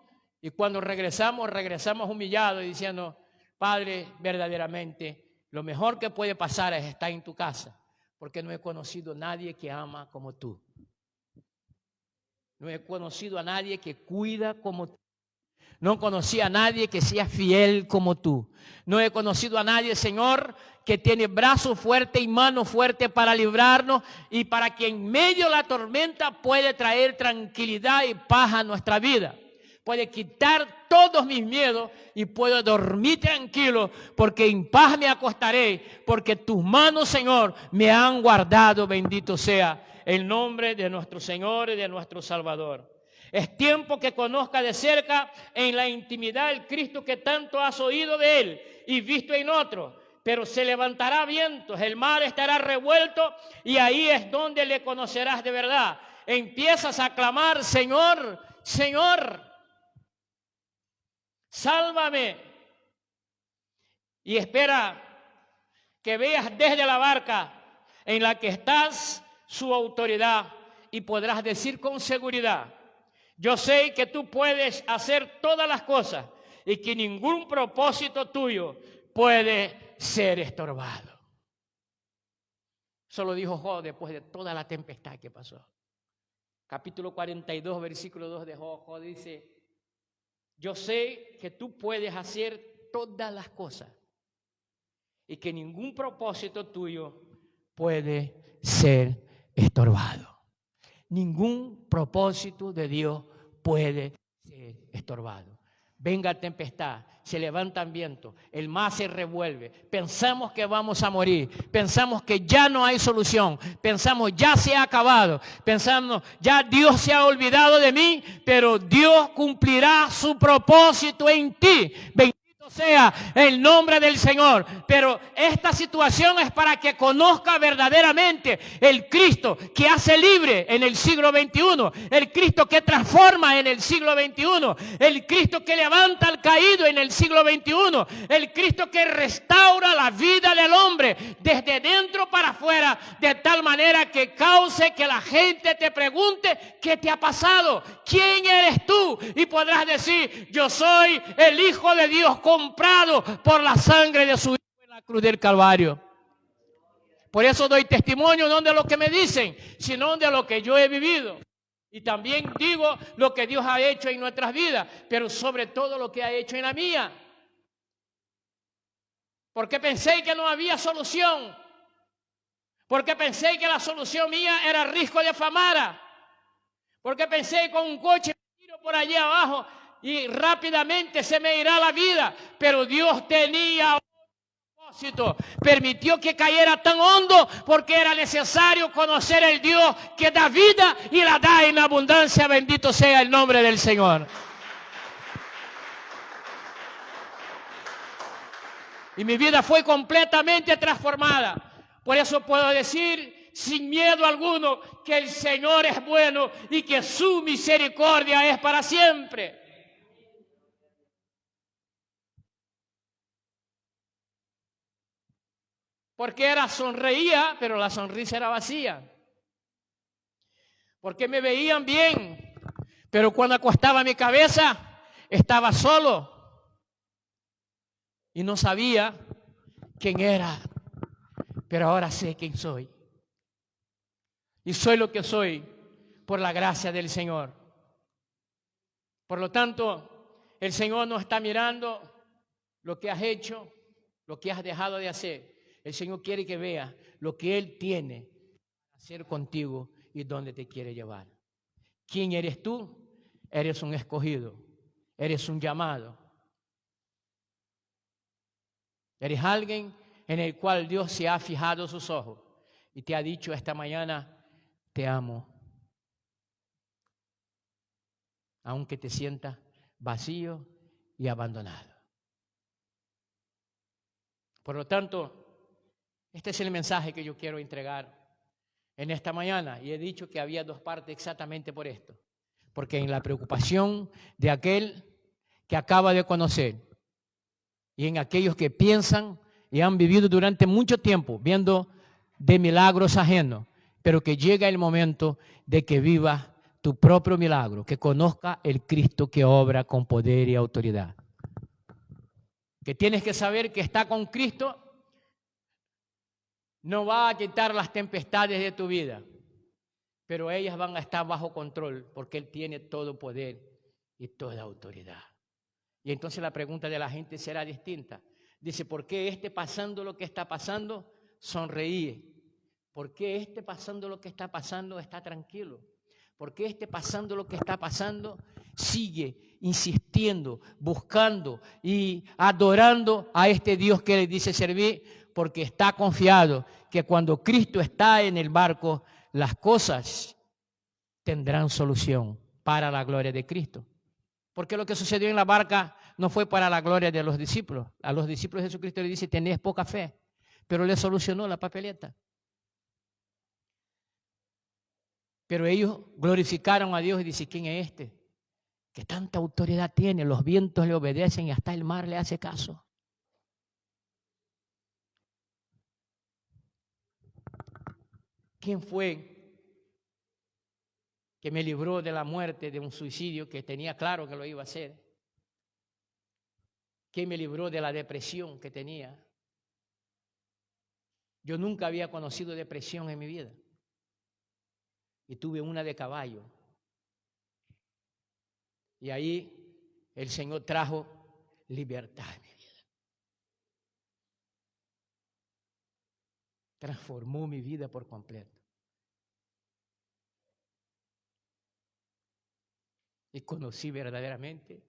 Y cuando regresamos humillados y diciendo, Padre, verdaderamente, lo mejor que puede pasar es estar en tu casa, porque no he conocido a nadie que ama como tú. No he conocido a nadie que cuida como tú. No conocí a nadie que sea fiel como tú. No he conocido a nadie, Señor, que tiene brazo fuerte y mano fuerte para librarnos y para que en medio de la tormenta puede traer tranquilidad y paz a nuestra vida. Puede quitar todos mis miedos y puedo dormir tranquilo porque en paz me acostaré, porque tus manos, Señor, me han guardado. Bendito sea el nombre de nuestro Señor y de nuestro Salvador. Es tiempo que conozca de cerca en la intimidad el Cristo que tanto has oído de Él y visto en otros. Pero se levantará vientos, el mar estará revuelto y ahí es donde le conocerás de verdad. Empiezas a clamar, Señor, Señor, sálvame. Y espera que veas desde la barca en la que estás su autoridad y podrás decir con seguridad, yo sé que tú puedes hacer todas las cosas y que ningún propósito tuyo puede ser estorbado. Eso lo dijo Job después de toda la tempestad que pasó. Capítulo 42, versículo 2 de Job, Job dice, yo sé que tú puedes hacer todas las cosas y que ningún propósito tuyo puede ser estorbado. Ningún propósito de Dios puede ser estorbado. Venga tempestad, se levantan vientos, el mar se revuelve, pensamos que vamos a morir, pensamos que ya no hay solución, pensamos ya se ha acabado, pensamos ya Dios se ha olvidado de mí, pero Dios cumplirá su propósito en ti. Sea el nombre del Señor, pero esta situación es para que conozca verdaderamente el Cristo que hace libre en el siglo XXI, el Cristo que transforma en el siglo XXI, el Cristo que levanta al caído en el siglo XXI, el Cristo que restaura la vida del hombre desde dentro para afuera, de tal manera que cause que la gente te pregunte ¿qué te ha pasado? ¿Quién eres tú? Y podrás decir, yo soy el Hijo de Dios comprado por la sangre de su Hijo en la cruz del Calvario. Por eso doy testimonio no de lo que me dicen, sino de lo que yo he vivido. Y también digo lo que Dios ha hecho en nuestras vidas, pero sobre todo lo que ha hecho en la mía. Porque pensé que no había solución. Porque pensé que la solución mía era Risco de Famara. Porque pensé que con un coche me tiro por allí abajo y rápidamente se me irá la vida. Pero Dios tenía un propósito. Permitió que cayera tan hondo porque era necesario conocer el Dios que da vida y la da en abundancia. Bendito sea el nombre del Señor. Y mi vida fue completamente transformada. Por eso puedo decir sin miedo alguno que el Señor es bueno y que su misericordia es para siempre. Porque sonreía, pero la sonrisa era vacía. Porque me veían bien, pero cuando acostaba mi cabeza estaba solo. Y no sabía quién era, pero ahora sé quién soy. Y soy lo que soy por la gracia del Señor. Por lo tanto, el Señor no está mirando lo que has hecho, lo que has dejado de hacer. El Señor quiere que veas lo que Él tiene para hacer contigo y dónde te quiere llevar. ¿Quién eres tú? Eres un escogido, eres un llamado. Eres alguien en el cual Dios se ha fijado sus ojos y te ha dicho esta mañana, te amo. Aunque te sientas vacío y abandonado. Por lo tanto, este es el mensaje que yo quiero entregar en esta mañana. Y he dicho que había dos partes exactamente por esto. Porque en la preocupación de aquel que acaba de conocer y en aquellos que piensan y han vivido durante mucho tiempo viendo de milagros ajenos, pero que llega el momento de que vivas tu propio milagro, que conozca el Cristo que obra con poder y autoridad. Que tienes que saber que está con Cristo no va a quitar las tempestades de tu vida, pero ellas van a estar bajo control porque Él tiene todo poder y toda autoridad. Y entonces la pregunta de la gente será distinta. Dice, ¿por qué pasando lo que está pasando, sonríe? ¿Por qué pasando lo que está pasando, está tranquilo? ¿Por qué pasando lo que está pasando, sigue insistiendo, buscando y adorando a este Dios que le dice servir? Porque está confiado que cuando Cristo está en el barco, las cosas tendrán solución para la gloria de Cristo. Porque lo que sucedió en la barca no fue para la gloria de los discípulos. A los discípulos de Jesucristo le dice, tenés poca fe, pero le solucionó la papeleta. Pero ellos glorificaron a Dios y dicen, ¿quién es este? Que tanta autoridad tiene, los vientos le obedecen y hasta el mar le hace caso. ¿Quién fue que me libró de la muerte, de un suicidio que tenía claro que lo iba a hacer? ¿Quién me libró de la depresión que tenía? Yo nunca había conocido depresión en mi vida. Y tuve una de caballo. Y ahí el Señor trajo libertad a mi vida. Transformó mi vida por completo. Y conocí verdaderamente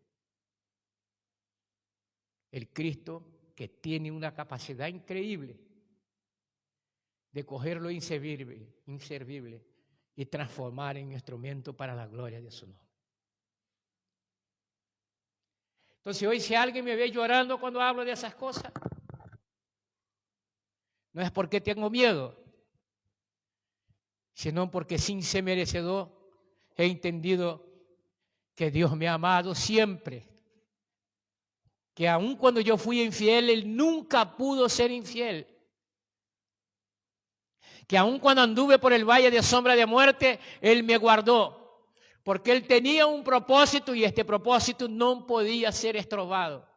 el Cristo que tiene una capacidad increíble de coger lo inservible y transformar en instrumento para la gloria de su nombre. Entonces hoy si alguien me ve llorando cuando hablo de esas cosas, no es porque tengo miedo, sino porque sin ser merecedor he entendido que Dios me ha amado siempre, que aun cuando yo fui infiel, Él nunca pudo ser infiel, que aun cuando anduve por el valle de sombra de muerte, Él me guardó, porque Él tenía un propósito y este propósito no podía ser estorbado.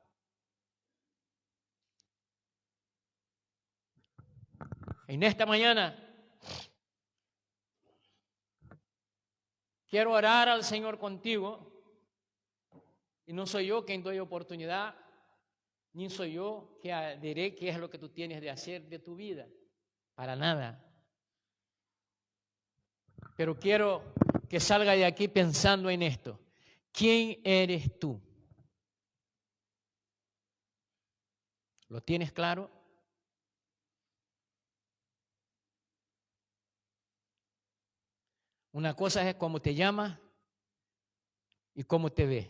En esta mañana quiero orar al Señor contigo. Y no soy yo quien doy oportunidad, ni soy yo que diré qué es lo que tú tienes de hacer de tu vida. Para nada. Pero quiero que salga de aquí pensando en esto. ¿Quién eres tú? ¿Lo tienes claro? Una cosa es cómo te llamas y cómo te ves.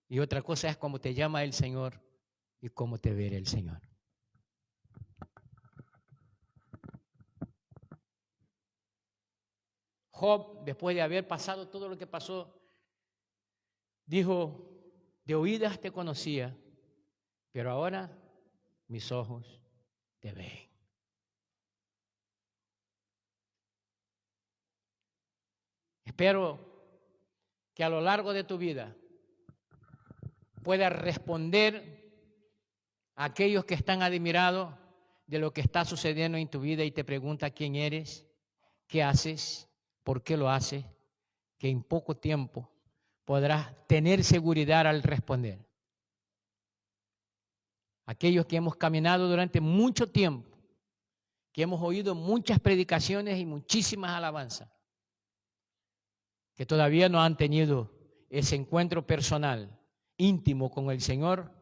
Y otra cosa es cómo te llama el Señor y cómo te ve el Señor. Job, después de haber pasado todo lo que pasó, dijo, de oídas te conocía, pero ahora mis ojos te ven. Espero que a lo largo de tu vida puedas responder a aquellos que están admirados de lo que está sucediendo en tu vida y te preguntan quién eres, qué haces, por qué lo haces, que en poco tiempo podrás tener seguridad al responder. Aquellos que hemos caminado durante mucho tiempo, que hemos oído muchas predicaciones y muchísimas alabanzas, que todavía no han tenido ese encuentro personal, íntimo con el Señor,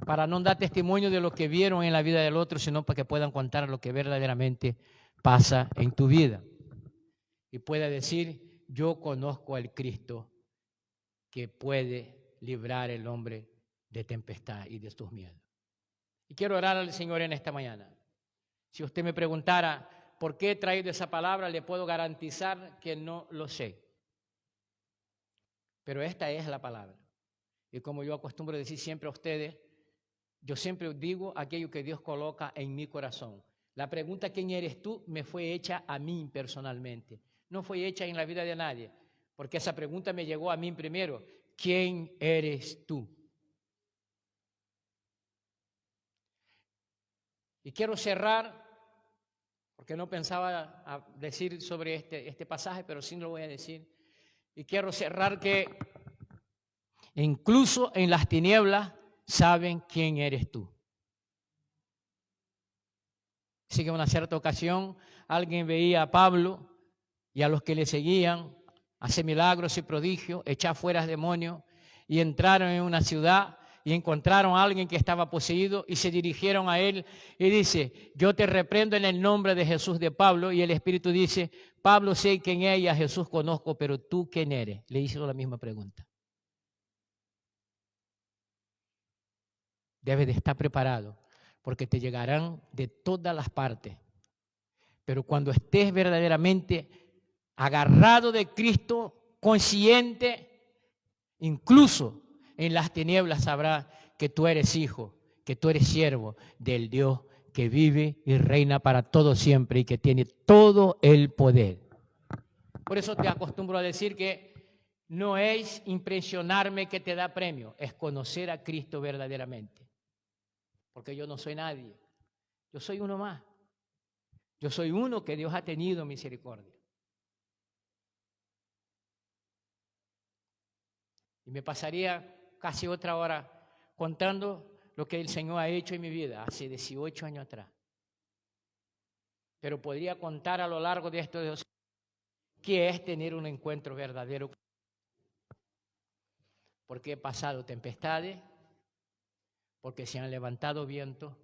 para no dar testimonio de lo que vieron en la vida del otro, sino para que puedan contar lo que verdaderamente pasa en tu vida. Y pueda decir, yo conozco al Cristo que puede librar al hombre de tempestad y de sus miedos. Y quiero orar al Señor en esta mañana. Si usted me preguntara por qué he traído esa palabra, le puedo garantizar que no lo sé. Pero esta es la palabra. Y como yo acostumbro decir siempre a ustedes, yo siempre digo aquello que Dios coloca en mi corazón. La pregunta, ¿quién eres tú?, me fue hecha a mí personalmente. No fue hecha en la vida de nadie. porque esa pregunta me llegó a mí primero. ¿Quién eres tú? Y quiero cerrar, porque no pensaba decir sobre este pasaje, pero sí lo voy a decir. Y quiero cerrar que incluso en las tinieblas saben quién eres tú. Así que en una cierta ocasión alguien veía a Pablo y a los que le seguían hacer milagros y prodigios, echar fuera demonios, y entraron en una ciudad y encontraron a alguien que estaba poseído y se dirigieron a él y dice: yo te reprendo en el nombre de Jesús de Pablo. Y el Espíritu dice: Pablo, sé quién es, y a Jesús conozco, pero tú quién eres. Le hizo la misma pregunta. Debes de estar preparado, porque te llegarán de todas las partes. Pero cuando estés verdaderamente agarrado de Cristo, consciente, incluso en las tinieblas sabrás que tú eres hijo, que tú eres siervo del Dios que vive y reina para todo siempre y que tiene todo el poder. Por eso te acostumbro a decir que no es impresionarme que te da premio, es conocer a Cristo verdaderamente. Porque yo no soy nadie, yo soy uno más. Yo soy uno que Dios ha tenido misericordia. Y me pasaría casi otra hora contando lo que el Señor ha hecho en mi vida hace 18 años atrás. Pero podría contar a lo largo de estos 2 años qué es tener un encuentro verdadero. Porque he pasado tempestades, porque se han levantado vientos,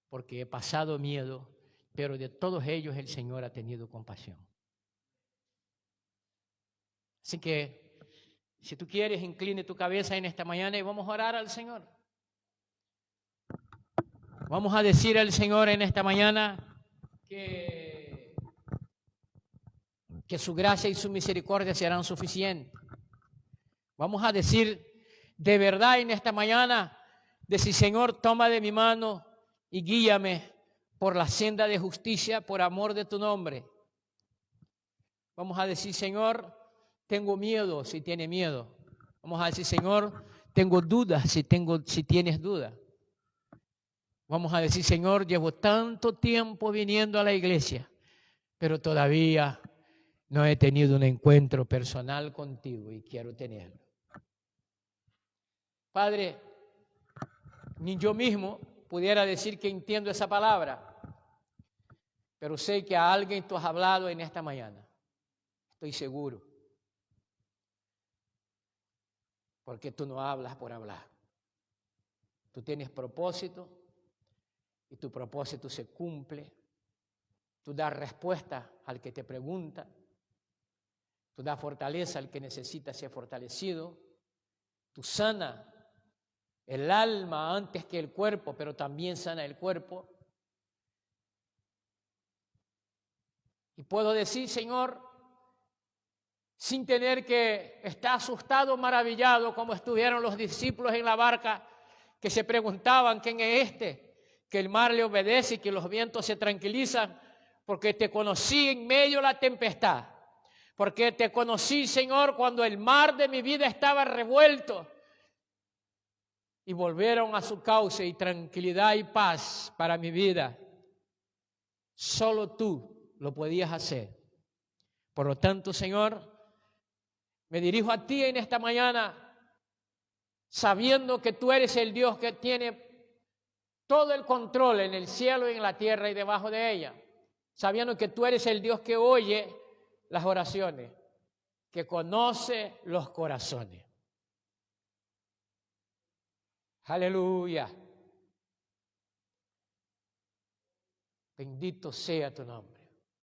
porque he pasado miedo, pero de todos ellos el Señor ha tenido compasión. Así que, si tú quieres, incline tu cabeza en esta mañana y vamos a orar al Señor. Vamos a decir al Señor en esta mañana que su gracia y su misericordia serán suficientes. Vamos a decir de verdad en esta mañana, decir: Señor, toma de mi mano y guíame por la senda de justicia, por amor de tu nombre. Vamos a decir: Señor, tengo miedo, si tiene miedo. Vamos a decir: Señor, tengo dudas, si tienes dudas. Vamos a decir: Señor, llevo tanto tiempo viniendo a la iglesia, pero todavía no he tenido un encuentro personal contigo y quiero tenerlo. Padre, ni yo mismo pudiera decir que entiendo esa palabra, pero sé que a alguien tú has hablado en esta mañana. Estoy seguro. Porque tú no hablas por hablar. Tú tienes propósito y tu propósito se cumple. Tú das respuesta al que te pregunta. Tú das fortaleza al que necesita ser fortalecido. Tú sana el alma antes que el cuerpo, pero también sana el cuerpo. Y puedo decir, Señor, sin tener que estar asustado, maravillado, como estuvieron los discípulos en la barca, que se preguntaban: ¿quién es este? Que el mar le obedece y que los vientos se tranquilizan, porque te conocí en medio de la tempestad. Porque te conocí, Señor, cuando el mar de mi vida estaba revuelto. Y volvieron a su cauce y tranquilidad y paz para mi vida. Solo tú lo podías hacer. Por lo tanto, Señor, me dirijo a ti en esta mañana, sabiendo que tú eres el Dios que tiene todo el control en el cielo y en la tierra y debajo de ella. Sabiendo que tú eres el Dios que oye las oraciones, que conoce los corazones. Aleluya. Bendito sea tu nombre.